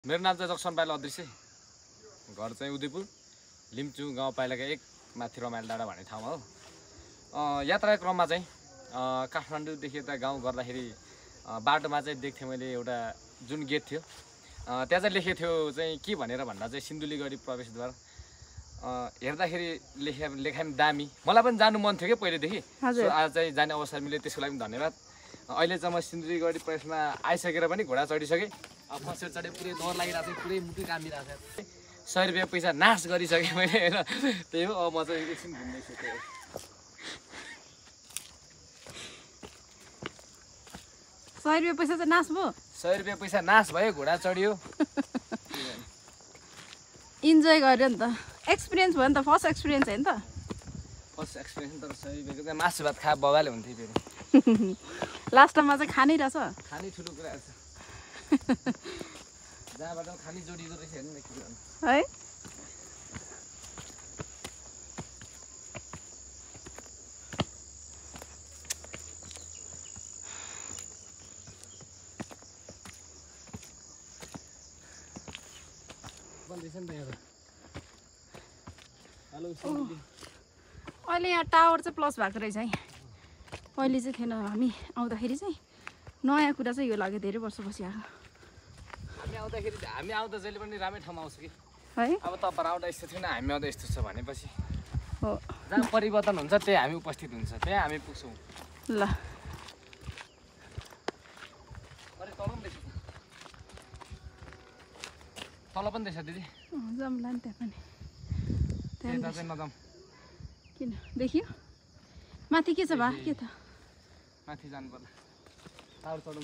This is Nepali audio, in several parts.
मेरो नाम चाहिँ जक्सन पाइला अदृश्य, घर चाहिँ उदयपुर लिम्चू गाउँपालिका 1 माथि रमाइलो डाँडा भन्ने ठाउँमा हो। यात्राको क्रममा चाहिँ काठमाडौँदेखि यता गाउँ गर्दाखेरि बाटोमा चाहिँ देख्थेँ मैले एउटा जुन गेट थियो, त्यहाँ चाहिँ लेखेको थियो चाहिँ के भनेर भन्दा चाहिँ सिन्धुलीगढी प्रवेशद्वार। हेर्दाखेरि लेखाइ दामी, मलाई पनि जानु मन थियो क्या पहिलेदेखि। आज चाहिँ जाने अवसर मिल्यो, त्यसको लागि धन्यवाद। अहिले चाहिँ म सिन्धुलीगढी प्रवेशमा आइसकेर पनि घोडा चढिसकेँ। अब बसेर चढेँ, पुरै डर लागिरहेको छ, पुरै मुटु कामिरहेको छ। 100 रुपियाँ पैसा नाश गरिसकेँ मैले होइन, त्यही हो। अब म चाहिँ एकछिन घुम्दैछु। 100 रुपियाँ पैसा चाहिँ नाश भयो। 100 रुपियाँ पैसा नाश भयो, घोडा चढियो, इन्जोय गर्यो नि त, एक्सपिरियन्स भयो नि त, फर्स्ट एक्सपिरियन्स होइन त। फर्स्ट एक्सपिरियन्स तर 100 रुपियाँको चाहिँ मासु भात खा बबाले हुन्थ्यो फेरि। लास्ट टाइममा चाहिँ खानै रहेछ, खानै ठुलो कुरा छ। जहाँबाट खानै जोडिएको रहेछ हेर्नु न के गर्नु है। अहिले यहाँ टावर चाहिँ प्लस भएको रहेछ है, पहिले चाहिँ थिएन। हामी आउँदाखेरि चाहिँ नयाँ कुरा चाहिँ यो लाग्यो, धेरै वर्षपछि आएको। हामी आउँदा जहिले पनि राम्रै ठाउँमा आउँछ कि है। अब तपाईहरु आउँदा यस्तो थिएन, हामी आउँदा यस्तो छ भनेपछि हो, जहाँ परिवर्तन हुन्छ त्यही हामी उपस्थित हुन्छ, त्यही हामी पुग्छौँ। ल तल पनि देख्छ दिदी, जाउँला नि त्यहाँ पनि। त्यहाँ चाहिँ नजाउँ। किन देखियो माथि के छ बा, के त माथि जानु पर्ला, टावर चढौँ।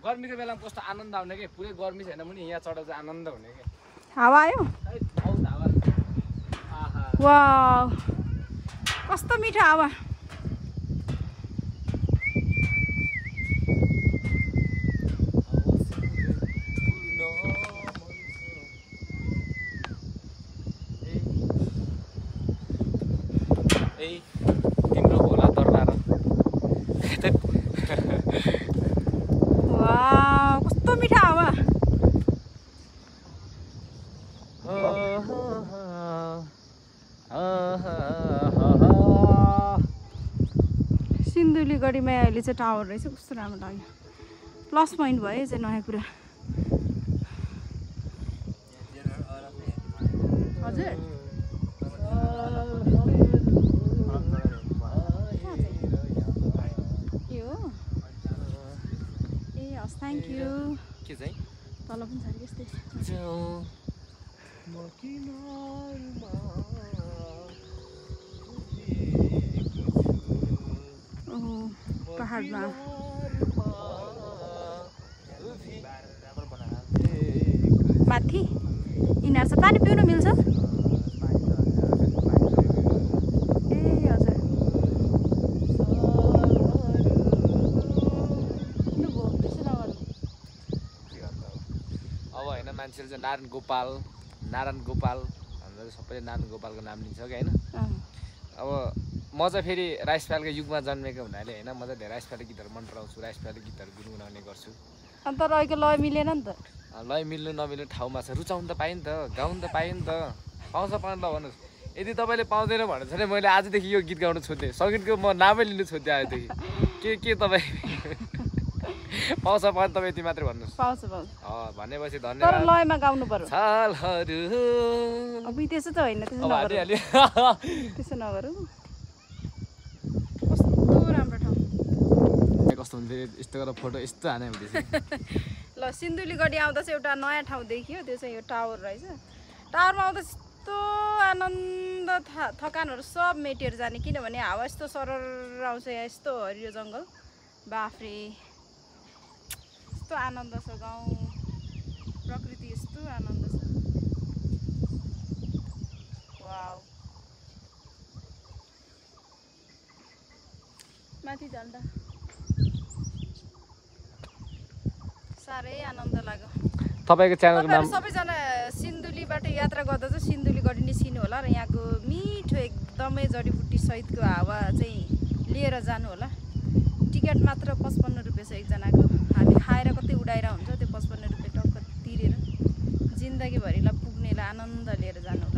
गर्मीको बेलामा कस्तो आनन्द आउने के, पुरै गर्मी छैन पनि यहाँ चढ्दा चाहिँ आनन्द हुने के। हावा आयो, वाउ कस्तो मिठो हावा। तिम्रो भोला दरबार कस्तो मिठो हावा। सिन्धुलीगढीमा अहिले चाहिँ टावर रहेछ, कस्तो राम्रो लाग्यो। प्लस पोइन्ट भयो चाहिँ नयाँ कुरा। हजुर थ्याङ्क यू। के चाहिँ तल पनि छ यस्तै पहाडमा। माथि यिनीहरू चाहिँ पानी पिउनु मिल्छ। ए हजुर, मान्छेले चाहिँ नारायण गोपाल भनेर सबैले नारायण गोपालको नाम लिन्छ कि होइन। अब म चाहिँ फेरि राइस पालको युगमा जन्मेको हुनाले होइन, म चाहिँ धेरै राइस पालको गीतहरू मन पराउँछु, राइस पालको गीतहरू गुनगुनाउने गर्छु। अन्त रहेको लय मिलेन नि त, लय मिल्नु नमिल्नु ठाउँमा छ, रुचाउनु त पायो नि त, गाउनु त पायो नि त, पाउँछ पाउनु ल भन्नुहोस्। यदि तपाईँले पाउँदैन भने चाहिँ मैले आजदेखि यो गीत गाउनु छोड्थेँ, सकिनको म नामै लिनु छोड्थेँ आजदेखि। के तपाईँ पाउँछ पाउँछ तपाईँ यति मात्रै भन्नुहोस्। पाउँछ पाउँछ भनेपछि तर धन्यवाद। लयमा गाउनु पर्यो। छलहरू अब त्यसो त होइन, त्यसो नगरौँ। कस्तो राम्रो ठाउँ, कस्तो हुन्थ्यो यस्तो गरेर फोटो यस्तो हाने हुँदैछ। ल सिन्धुलीगढी आउँदा चाहिँ एउटा नयाँ ठाउँ देखियो, त्यो चाहिँ यो टावर रहेछ। टावरमा आउँदा यस्तो आनन्द, थकानहरू सब मेटेर जाने, किनभने हावा यस्तो सरर आउँछ, यहाँ यस्तो हरियो जङ्गल, बाफ्रे यस्तो आनन्द छ। गाउँ प्रकृति यस्तो आनन्द छ। वाउ माथि जाँदा साह्रै आनन्द लाग्यो। तपाईको च्यानलको नाम सबैजना सिन्धुली सिन्धुलीबाट यात्रा गर्दा चाहिँ सिन्धुलीगढी निस्किनु होला र यहाँको मिठो एकदमै जडीबुटी सहितको हावा चाहिँ लिएर जानु होला। टिकट मात्र 55 रुपियाँ छ एकजनाको। हामी खाएर कतै उडाएर हुन्छ त्यो 55 रुपियाँ टक्क तिरेर जिन्दगीभरिलाई पुग्नेलाई आनन्द लिएर जानु।